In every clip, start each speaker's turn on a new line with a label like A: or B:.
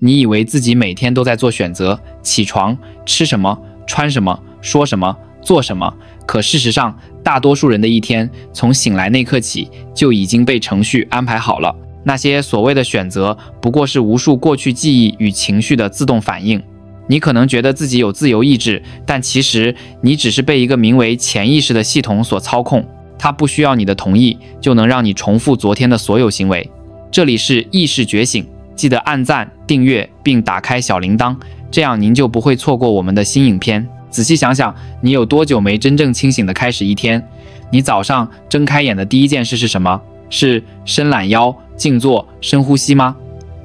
A: 你以为自己每天都在做选择，起床、吃什么、穿什么、说什么、做什么，可事实上，大多数人的一天从醒来那刻起就已经被程序安排好了。那些所谓的选择，不过是无数过去记忆与情绪的自动反应。你可能觉得自己有自由意志，但其实你只是被一个名为潜意识的系统所操控，它不需要你的同意，就能让你重复昨天的所有行为。这里是意识觉醒，记得按赞、订阅并打开小铃铛，这样您就不会错过我们的新影片。仔细想想，你有多久没真正清醒地开始一天？你早上睁开眼的第一件事是什么？是伸懒腰、静坐、深呼吸吗？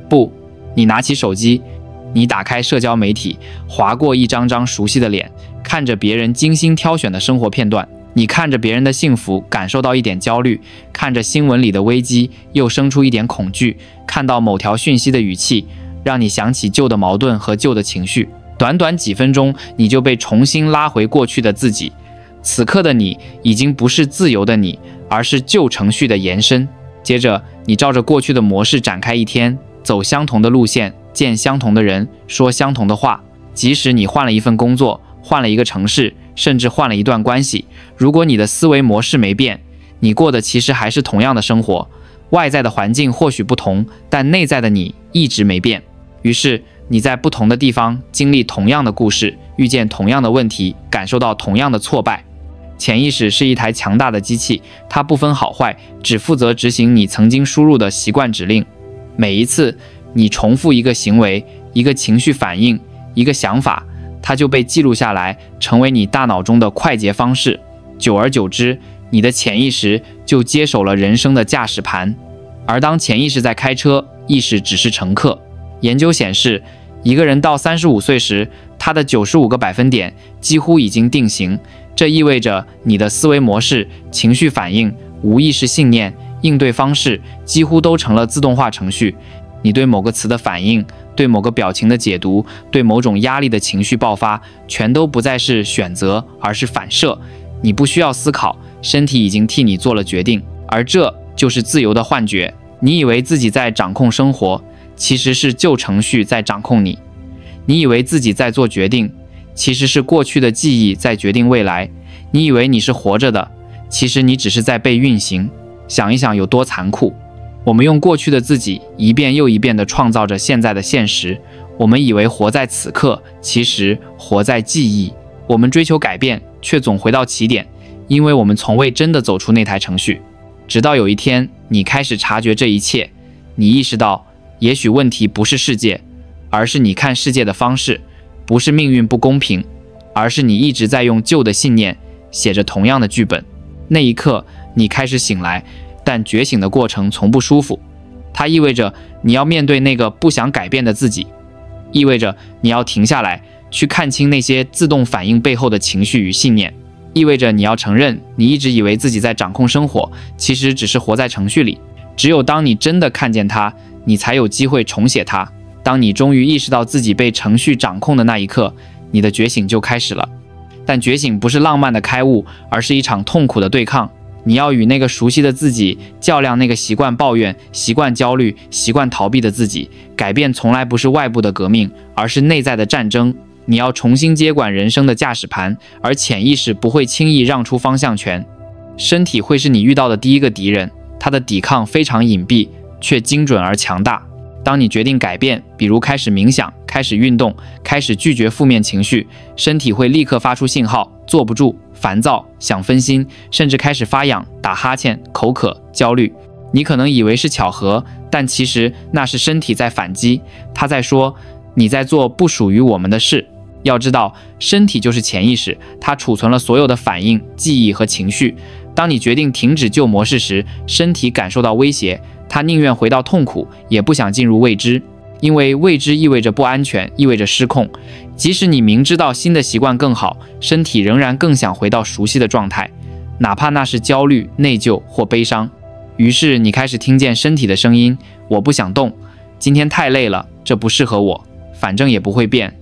A: 不，你拿起手机，你打开社交媒体，划过一张张熟悉的脸，看着别人精心挑选的生活片段，你看着别人的幸福，感受到一点焦虑，看着新闻里的危机，又生出一点恐惧，看到某条讯息的语气，让你想起旧的矛盾和旧的情绪。短短几分钟，你就被重新拉回过去的自己。此刻的你已经不是自由的你，而是旧程序的延伸。接着，你照着过去的模式展开一天，走相同的路线，见相同的人，说相同的话。即使你换了一份工作，换了一个城市，甚至换了一段关系，如果你的思维模式没变，你过的其实还是同样的生活。外在的环境或许不同，但内在的你一直没变。于是你在不同的地方经历同样的故事，遇见同样的问题，感受到同样的挫败。潜意识是一台强大的机器，它不分好坏，只负责执行你曾经输入的习惯指令。每一次你重复一个行为、一个情绪反应、一个想法，它就被记录下来，成为你大脑中的快捷方式。久而久之，你的潜意识就接手了人生的驾驶盘。而当潜意识在开车，意识只是乘客。研究显示，一个人到35岁时，他的95个百分点几乎已经定型。这意味着你的思维模式、情绪反应、无意识信念、应对方式几乎都成了自动化程序。你对某个词的反应，对某个表情的解读，对某种压力的情绪爆发，全都不再是选择，而是反射。你不需要思考，身体已经替你做了决定，而这就是自由的幻觉。你以为自己在掌控生活，其实是旧程序在掌控你。你以为自己在做决定，其实是过去的记忆在决定未来。你以为你是活着的，其实你只是在被运行。想一想有多残酷。我们用过去的自己一遍又一遍地创造着现在的现实。我们以为活在此刻，其实活在记忆。我们追求改变，却总回到起点，因为我们从未真的走出那台程序。直到有一天，你开始察觉这一切，你意识到，也许问题不是世界，而是你看世界的方式；不是命运不公平，而是你一直在用旧的信念写着同样的剧本。那一刻，你开始醒来，但觉醒的过程从不舒服。它意味着你要面对那个不想改变的自己，意味着你要停下来，去看清那些自动反应背后的情绪与信念，意味着你要承认，你一直以为自己在掌控生活，其实只是活在程序里。只有当你真的看见它，你才有机会重写它。当你终于意识到自己被程序掌控的那一刻，你的觉醒就开始了。但觉醒不是浪漫的开悟，而是一场痛苦的对抗。你要与那个熟悉的自己较量，那个习惯抱怨、习惯焦虑、习惯逃避的自己。改变从来不是外部的革命，而是内在的战争。你要重新接管人生的驾驶盘，而潜意识不会轻易让出方向权。身体会是你遇到的第一个敌人，它的抵抗非常隐蔽，却精准而强大。当你决定改变，比如开始冥想、开始运动、开始拒绝负面情绪，身体会立刻发出信号，坐不住、烦躁、想分心，甚至开始发痒、打哈欠、口渴、焦虑。你可能以为是巧合，但其实那是身体在反击，它在说你在做不属于我们的事。要知道，身体就是潜意识，它储存了所有的反应、记忆和情绪。当你决定停止旧模式时，身体感受到威胁，它宁愿回到痛苦，也不想进入未知，因为未知意味着不安全，意味着失控。即使你明知道新的习惯更好，身体仍然更想回到熟悉的状态，哪怕那是焦虑、内疚或悲伤。于是你开始听见身体的声音：我不想动，今天太累了，这不适合我，反正也不会变。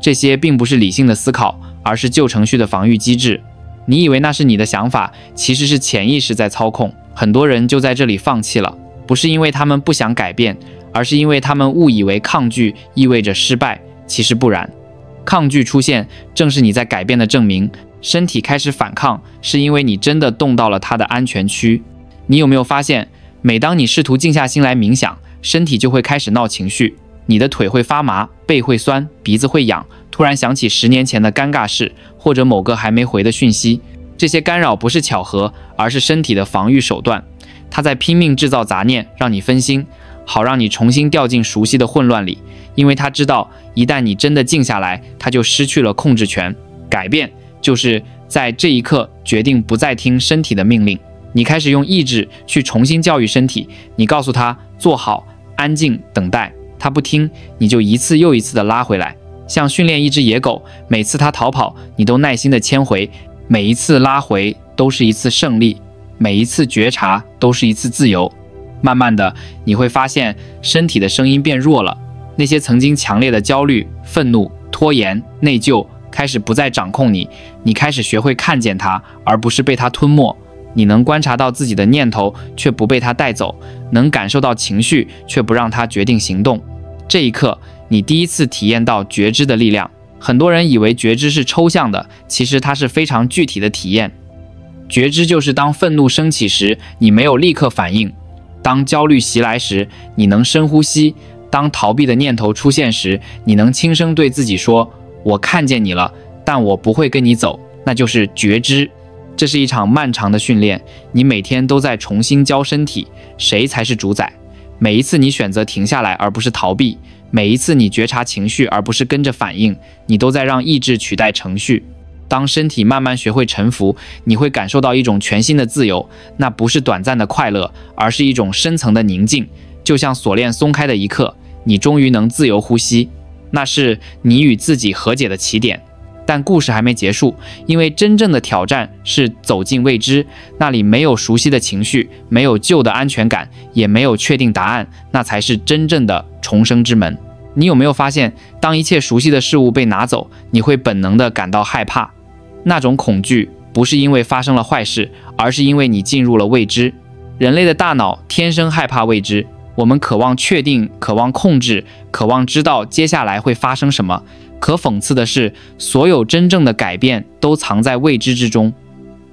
A: 这些并不是理性的思考，而是旧程序的防御机制。你以为那是你的想法，其实是潜意识在操控。很多人就在这里放弃了，不是因为他们不想改变，而是因为他们误以为抗拒意味着失败，其实不然。抗拒出现，正是你在改变的证明。身体开始反抗，是因为你真的动到了它的安全区。你有没有发现，每当你试图静下心来冥想，身体就会开始闹情绪，你的腿会发麻，背会酸，鼻子会痒，突然想起10年前的尴尬事，或者某个还没回的讯息。这些干扰不是巧合，而是身体的防御手段。它在拼命制造杂念，让你分心，好让你重新掉进熟悉的混乱里。因为它知道，一旦你真的静下来，它就失去了控制权。改变就是在这一刻决定不再听身体的命令，你开始用意志去重新教育身体。你告诉他坐好、安静、等待，他不听，你就一次又一次的拉回来，像训练一只野狗，每次它逃跑，你都耐心的牵回，每一次拉回都是一次胜利，每一次觉察都是一次自由。慢慢的，你会发现身体的声音变弱了，那些曾经强烈的焦虑、愤怒、拖延、内疚开始不再掌控你，你开始学会看见它，而不是被它吞没。你能观察到自己的念头，却不被它带走，能感受到情绪，却不让它决定行动。这一刻，你第一次体验到觉知的力量。很多人以为觉知是抽象的，其实它是非常具体的体验。觉知就是当愤怒升起时，你没有立刻反应；当焦虑袭来时，你能深呼吸；当逃避的念头出现时，你能轻声对自己说：我看见你了，但我不会跟你走。那就是觉知。这是一场漫长的训练，你每天都在重新教身体谁才是主宰。每一次你选择停下来而不是逃避，每一次你觉察情绪而不是跟着反应，你都在让意志取代程序。当身体慢慢学会臣服，你会感受到一种全新的自由，那不是短暂的快乐，而是一种深层的宁静。就像锁链松开的一刻，你终于能自由呼吸，那是你与自己和解的起点。但故事还没结束，因为真正的挑战是走进未知，那里没有熟悉的情绪，没有旧的安全感，也没有确定答案，那才是真正的重生之门。你有没有发现，当一切熟悉的事物被拿走，你会本能地感到害怕？那种恐惧不是因为发生了坏事，而是因为你进入了未知。人类的大脑天生害怕未知，我们渴望确定，渴望控制，渴望知道接下来会发生什么。可讽刺的是，所有真正的改变都藏在未知之中。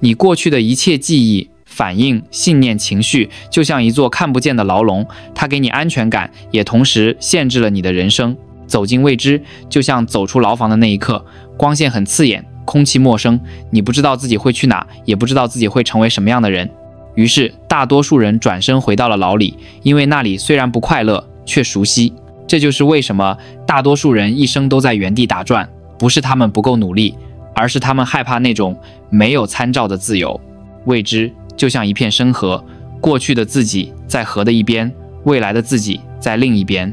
A: 你过去的一切记忆、反应、信念、情绪，就像一座看不见的牢笼，它给你安全感，也同时限制了你的人生。走进未知，就像走出牢房的那一刻，光线很刺眼，空气陌生，你不知道自己会去哪，也不知道自己会成为什么样的人。于是，大多数人转身回到了牢里，因为那里虽然不快乐，却熟悉。这就是为什么大多数人一生都在原地打转，不是他们不够努力，而是他们害怕那种没有参照的自由。未知就像一片深河，过去的自己在河的一边，未来的自己在另一边。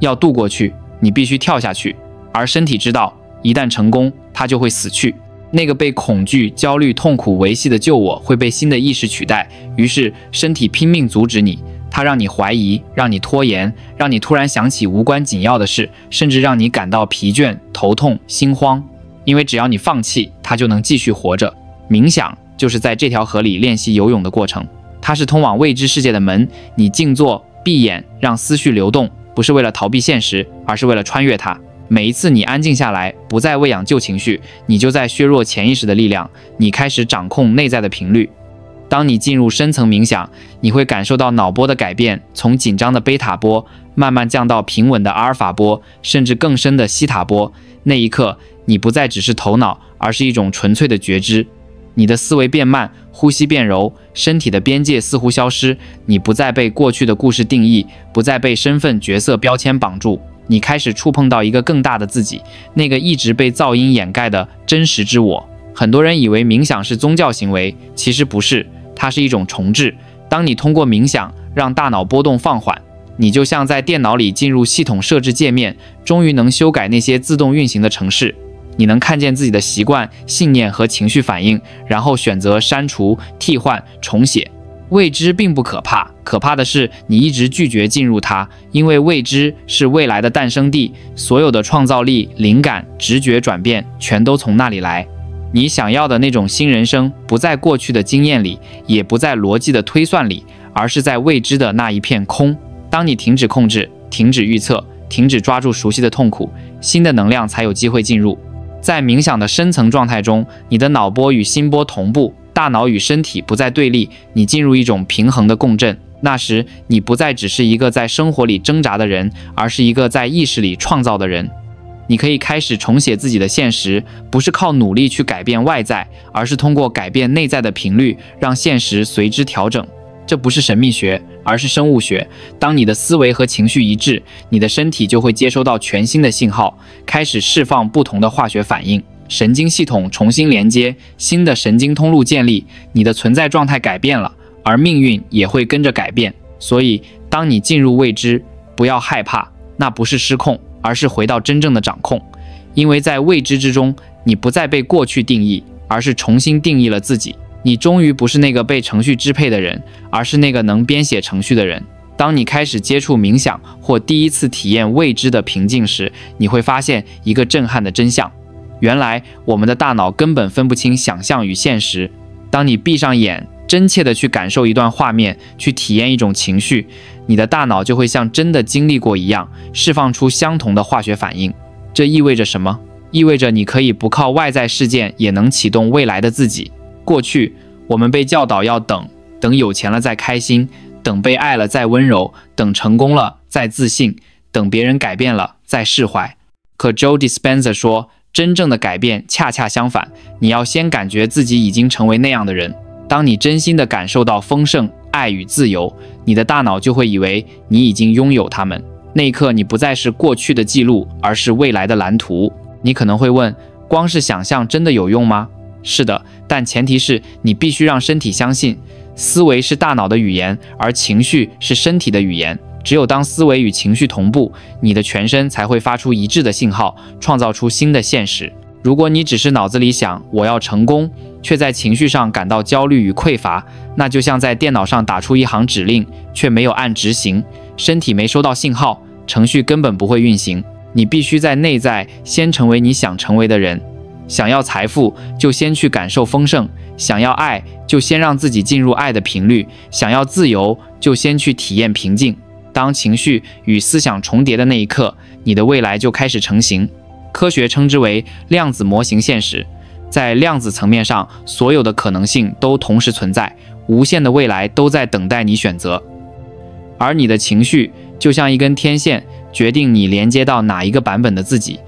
A: 要渡过去，你必须跳下去，而身体知道，一旦成功，它就会死去。那个被恐惧、焦虑、痛苦维系的旧我会被新的意识取代，于是身体拼命阻止你。它让你怀疑，让你拖延，让你突然想起无关紧要的事，甚至让你感到疲倦、头痛、心慌。因为只要你放弃，它就能继续活着。冥想就是在这条河里练习游泳的过程，它是通往未知世界的门。你静坐、闭眼，让思绪流动，不是为了逃避现实，而是为了穿越它。每一次你安静下来，不再喂养旧情绪，你就在削弱潜意识的力量，你开始掌控内在的频率。当你进入深层冥想，你会感受到脑波的改变，从紧张的贝塔波慢慢降到平稳的阿尔法波，甚至更深的西塔波。那一刻，你不再只是头脑，而是一种纯粹的觉知。你的思维变慢，呼吸变柔，身体的边界似乎消失。你不再被过去的故事定义，不再被身份角色标签绑住。你开始触碰到一个更大的自己，那个一直被噪音掩盖的真实之我。很多人以为冥想是宗教行为，其实不是，它是一种重置。当你通过冥想让大脑波动放缓，你就像在电脑里进入系统设置界面，终于能修改那些自动运行的程式。你能看见自己的习惯、信念和情绪反应，然后选择删除、替换、重写。未知并不可怕，可怕的是你一直拒绝进入它，因为未知是未来的诞生地，所有的创造力、灵感、直觉转变全都从那里来。你想要的那种新人生，不在过去的经验里，也不在逻辑的推算里，而是在未知的那一片空。当你停止控制，停止预测，停止抓住熟悉的痛苦，新的能量才有机会进入。在冥想的深层状态中，你的脑波与心波同步，大脑与身体不再对立，你进入一种平衡的共振。那时，你不再只是一个在生活里挣扎的人，而是一个在意识里创造的人。你可以开始重写自己的现实，不是靠努力去改变外在，而是通过改变内在的频率，让现实随之调整。这不是神秘学，而是生物学。当你的思维和情绪一致，你的身体就会接收到全新的信号，开始释放不同的化学反应，神经系统重新连接，新的神经通路建立，你的存在状态改变了，而命运也会跟着改变。所以，当你进入未知，不要害怕，那不是失控，而是回到真正的掌控。因为在未知之中，你不再被过去定义，而是重新定义了自己。你终于不是那个被程序支配的人，而是那个能编写程序的人。当你开始接触冥想或第一次体验未知的平静时，你会发现一个震撼的真相。原来我们的大脑根本分不清想象与现实。当你闭上眼，真切地去感受一段画面，去体验一种情绪，你的大脑就会像真的经历过一样，释放出相同的化学反应。这意味着什么？意味着你可以不靠外在事件也能启动未来的自己。过去我们被教导要等有钱了再开心，等被爱了再温柔，等成功了再自信，等别人改变了再释怀。可 Joe Dispenza 说，真正的改变恰恰相反，你要先感觉自己已经成为那样的人。当你真心地感受到丰盛、爱与自由，你的大脑就会以为你已经拥有它们。那一刻，你不再是过去的记录，而是未来的蓝图。你可能会问，光是想象真的有用吗？是的，但前提是你必须让身体相信，思维是大脑的语言，而情绪是身体的语言。只有当思维与情绪同步，你的全身才会发出一致的信号，创造出新的现实。如果你只是脑子里想我要成功，却在情绪上感到焦虑与匮乏，那就像在电脑上打出一行指令，却没有按执行，身体没收到信号，程序根本不会运行。你必须在内在先成为你想成为的人。想要财富，就先去感受丰盛；想要爱，就先让自己进入爱的频率；想要自由，就先去体验平静。当情绪与思想重叠的那一刻，你的未来就开始成型。科学称之为量子模型现实。在量子层面上，所有的可能性都同时存在，无限的未来都在等待你选择。而你的情绪就像一根天线，决定你连接到哪一个版本的自己。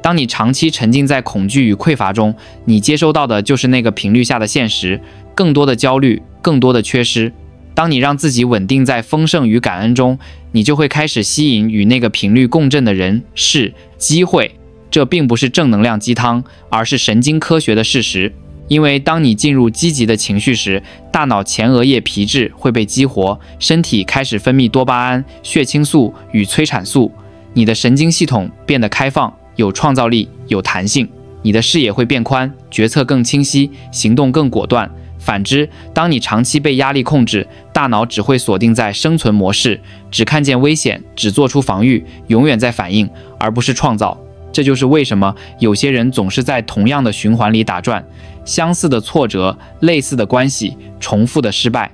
A: 当你长期沉浸在恐惧与匮乏中，你接收到的就是那个频率下的现实，更多的焦虑，更多的缺失。当你让自己稳定在丰盛与感恩中，你就会开始吸引与那个频率共振的人、事、机会。这并不是正能量鸡汤，而是神经科学的事实。因为当你进入积极的情绪时，大脑前额叶皮质会被激活，身体开始分泌多巴胺、血清素与催产素，你的神经系统变得开放，有创造力，有弹性，你的视野会变宽，决策更清晰，行动更果断。反之，当你长期被压力控制，大脑只会锁定在生存模式，只看见危险，只做出防御，永远在反应，而不是创造。这就是为什么有些人总是在同样的循环里打转，相似的挫折，类似的关系，重复的失败。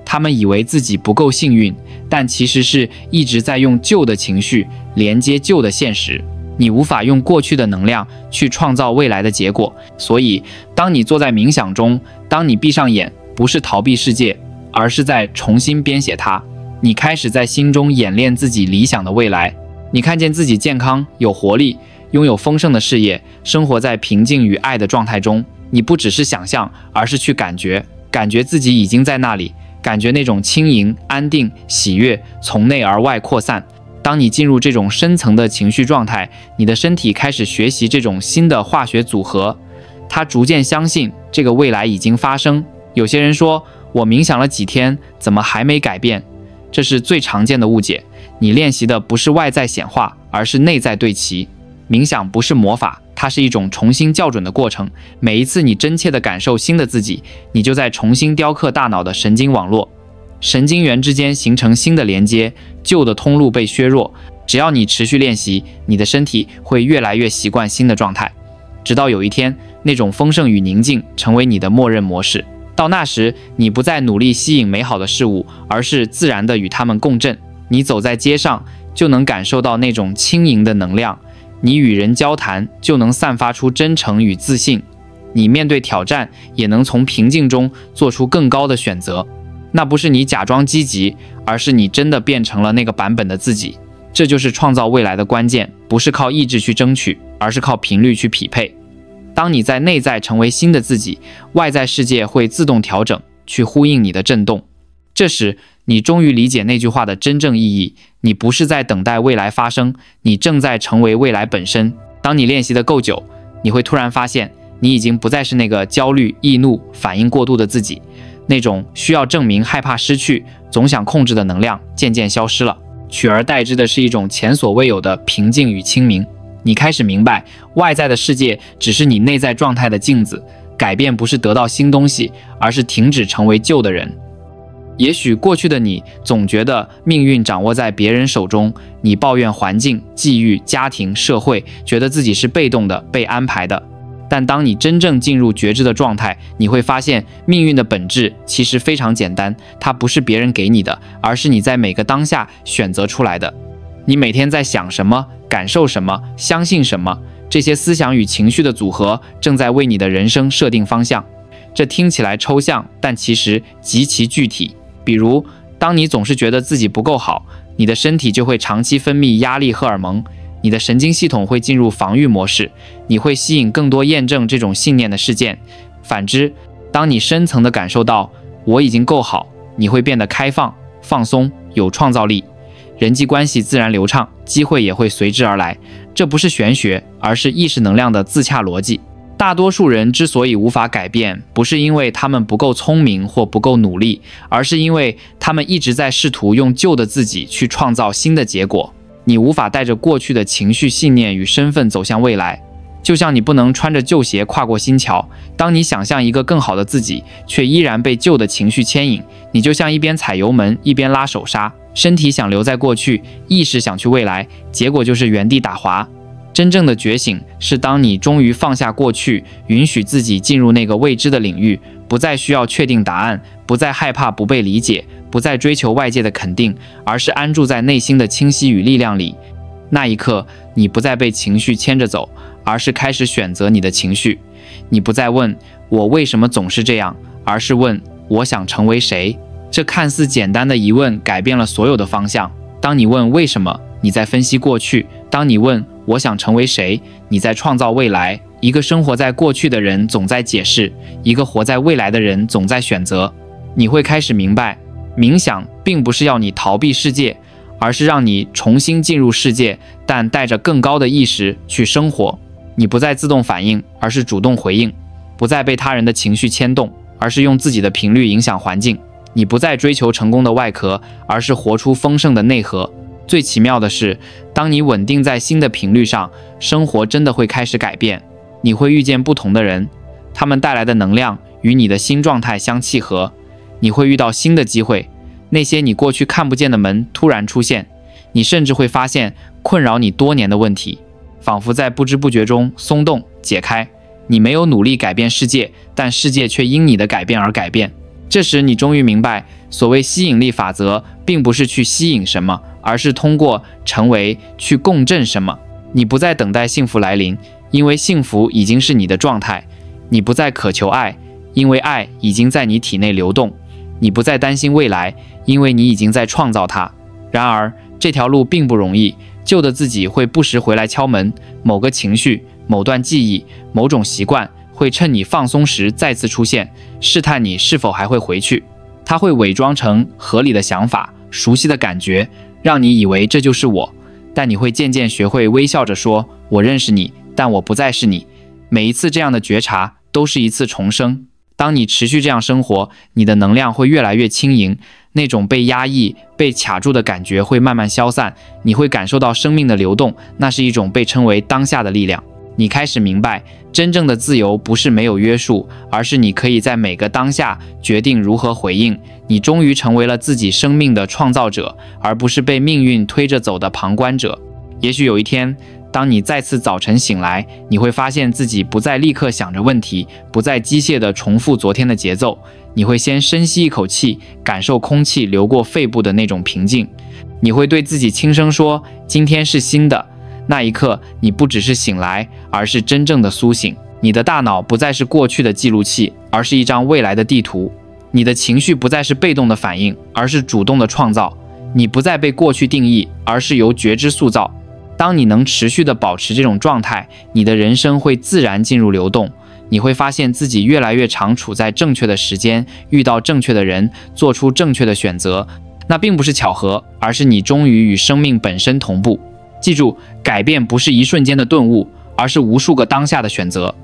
A: 他们以为自己不够幸运，但其实是一直在用旧的情绪连接旧的现实。你无法用过去的能量去创造未来的结果。所以，当你坐在冥想中，当你闭上眼，不是逃避世界，而是在重新编写它。你开始在心中演练自己理想的未来。你看见自己健康、有活力，拥有丰盛的事业，生活在平静与爱的状态中。你不只是想象，而是去感觉自己已经在那里，感觉那种轻盈、安定、喜悦从内而外扩散。当你进入这种深层的情绪状态，你的身体开始学习这种新的化学组合，它逐渐相信这个未来已经发生。有些人说，我冥想了几天，怎么还没改变？这是最常见的误解。你练习的不是外在显化，而是内在对齐。冥想不是魔法，它是一种重新校准的过程。每一次你真切地感受新的自己，你就在重新雕刻大脑的神经网络，神经元之间形成新的连接，旧的通路被削弱。只要你持续练习，你的身体会越来越习惯新的状态，直到有一天，那种丰盛与宁静成为你的默认模式。到那时，你不再努力吸引美好的事物，而是自然地与它们共振。你走在街上就能感受到那种轻盈的能量，你与人交谈就能散发出真诚与自信，你面对挑战也能从平静中做出更高的选择。那不是你假装积极，而是你真的变成了那个版本的自己。这就是创造未来的关键，不是靠意志去争取，而是靠频率去匹配。当你在内在成为新的自己，外在世界会自动调整，去呼应你的震动。这时，你终于理解那句话的真正意义，你不是在等待未来发生，你正在成为未来本身。当你练习的够久，你会突然发现，你已经不再是那个焦虑、易怒、反应过度的自己，那种需要证明、害怕失去、总想控制的能量渐渐消失了，取而代之的是一种前所未有的平静与清明。你开始明白，外在的世界只是你内在状态的镜子，改变不是得到新东西，而是停止成为旧的人。也许过去的你总觉得命运掌握在别人手中，你抱怨环境、际遇、家庭、社会，觉得自己是被动的、被安排的。但当你真正进入觉知的状态，你会发现命运的本质其实非常简单，它不是别人给你的，而是你在每个当下选择出来的。你每天在想什么、感受什么、相信什么，这些思想与情绪的组合正在为你的人生设定方向。这听起来抽象，但其实极其具体。比如，当你总是觉得自己不够好，你的身体就会长期分泌压力荷尔蒙，你的神经系统会进入防御模式，你会吸引更多验证这种信念的事件。反之，当你深层地感受到我已经够好，你会变得开放、放松、有创造力，人际关系自然流畅，机会也会随之而来。这不是玄学，而是意识能量的自洽逻辑。大多数人之所以无法改变，不是因为他们不够聪明或不够努力，而是因为他们一直在试图用旧的自己去创造新的结果。你无法带着过去的情绪、信念与身份走向未来，就像你不能穿着旧鞋跨过新桥。当你想象一个更好的自己，却依然被旧的情绪牵引，你就像一边踩油门一边拉手刹，身体想留在过去，意识想去未来，结果就是原地打滑。真正的觉醒是当你终于放下过去，允许自己进入那个未知的领域，不再需要确定答案，不再害怕不被理解，不再追求外界的肯定，而是安住在内心的清晰与力量里。那一刻，你不再被情绪牵着走，而是开始选择你的情绪。你不再问我为什么总是这样，而是问我想成为谁。这看似简单的疑问改变了所有的方向。当你问为什么，你在分析过去；当你问我想成为谁，你在创造未来。一个生活在过去的人总在解释，一个活在未来的人总在选择。你会开始明白，冥想并不是要你逃避世界，而是让你重新进入世界，但带着更高的意识去生活。你不再自动反应，而是主动回应；不再被他人的情绪牵动，而是用自己的频率影响环境。你不再追求成功的外壳，而是活出丰盛的内核。最奇妙的是，当你稳定在新的频率上，生活真的会开始改变。你会遇见不同的人，他们带来的能量与你的新状态相契合。你会遇到新的机会，那些你过去看不见的门突然出现。你甚至会发现困扰你多年的问题，仿佛在不知不觉中松动、解开。你没有努力改变世界，但世界却因你的改变而改变。这时你终于明白，所谓吸引力法则并不是去吸引什么，而是通过成为去共振什么。你不再等待幸福来临，因为幸福已经是你的状态；你不再渴求爱，因为爱已经在你体内流动；你不再担心未来，因为你已经在创造它。然而这条路并不容易，旧的自己会不时回来敲门，某个情绪、某段记忆、某种习惯会趁你放松时再次出现，试探你是否还会回去。它会伪装成合理的想法、熟悉的感觉，让你以为这就是我。但你会渐渐学会微笑着说，我认识你，但我不再是你。每一次这样的觉察都是一次重生。当你持续这样生活，你的能量会越来越轻盈，那种被压抑、被卡住的感觉会慢慢消散，你会感受到生命的流动，那是一种被称为当下的力量。你开始明白，真正的自由不是没有约束，而是你可以在每个当下决定如何回应。你终于成为了自己生命的创造者，而不是被命运推着走的旁观者。也许有一天，当你再次早晨醒来，你会发现自己不再立刻想着问题，不再机械地重复昨天的节奏。你会先深吸一口气，感受空气流过肺部的那种平静。你会对自己轻声说：“今天是新的。”那一刻，你不只是醒来，而是真正的苏醒。你的大脑不再是过去的记录器，而是一张未来的地图。你的情绪不再是被动的反应，而是主动的创造。你不再被过去定义，而是由觉知塑造。当你能持续地保持这种状态，你的人生会自然进入流动。你会发现自己越来越常处在正确的时间，遇到正确的人，做出正确的选择。那并不是巧合，而是你终于与生命本身同步。记住，改变不是一瞬间的顿悟，而是无数个当下的选择。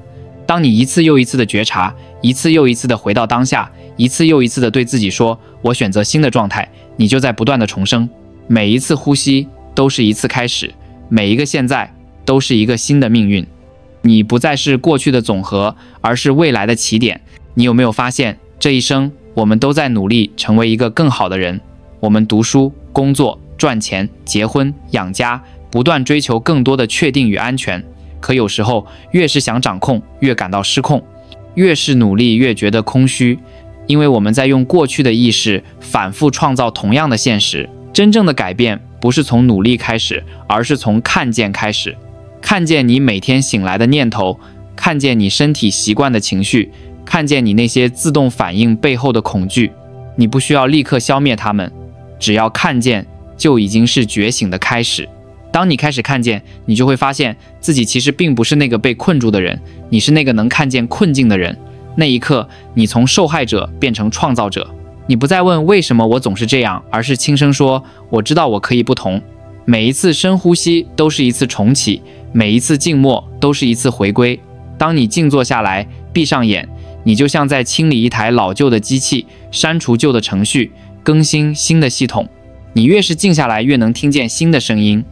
A: 当你一次又一次的觉察，一次又一次的回到当下，一次又一次的对自己说：“我选择新的状态。”你就在不断的重生。每一次呼吸都是一次开始，每一个现在都是一个新的命运。你不再是过去的总和，而是未来的起点。你有没有发现，这一生我们都在努力成为一个更好的人？我们读书、工作、赚钱、结婚、养家，不断追求更多的确定与安全。可有时候，越是想掌控，越感到失控；越是努力，越觉得空虚。因为我们在用过去的意识反复创造同样的现实。真正的改变不是从努力开始，而是从看见开始。看见你每天醒来的念头，看见你身体习惯的情绪，看见你那些自动反应背后的恐惧。你不需要立刻消灭它们，只要看见，就已经是觉醒的开始。当你开始看见，你就会发现自己其实并不是那个被困住的人，你是那个能看见困境的人。那一刻，你从受害者变成创造者。你不再问为什么我总是这样，而是轻声说：“我知道我可以不同。”每一次深呼吸都是一次重启，每一次静默都是一次回归。当你静坐下来，闭上眼，你就像在清理一台老旧的机器，删除旧的程序，更新新的系统。你越是静下来，越能听见新的声音。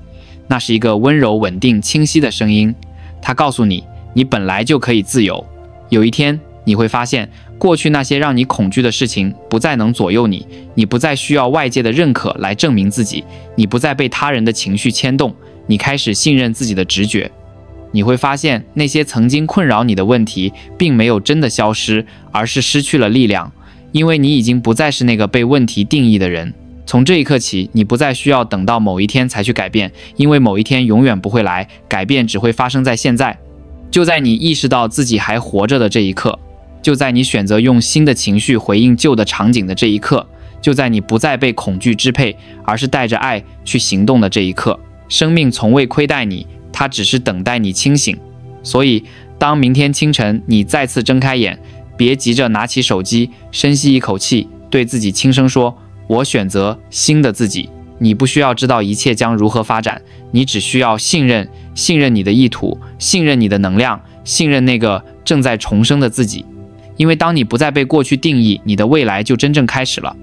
A: 那是一个温柔、稳定、清晰的声音，它告诉你，你本来就可以自由。有一天，你会发现，过去那些让你恐惧的事情不再能左右你，你不再需要外界的认可来证明自己，你不再被他人的情绪牵动，你开始信任自己的直觉。你会发现，那些曾经困扰你的问题并没有真的消失，而是失去了力量，因为你已经不再是那个被问题定义的人。从这一刻起，你不再需要等到某一天才去改变，因为某一天永远不会来，改变只会发生在现在。就在你意识到自己还活着的这一刻，就在你选择用新的情绪回应旧的场景的这一刻，就在你不再被恐惧支配，而是带着爱去行动的这一刻，生命从未亏待你，它只是等待你清醒。所以，当明天清晨你再次睁开眼，别急着拿起手机，深吸一口气，对自己轻声说：“我选择新的自己。”你不需要知道一切将如何发展，你只需要信任你的意图，信任你的能量，信任那个正在重生的自己。因为当你不再被过去定义，你的未来就真正开始了。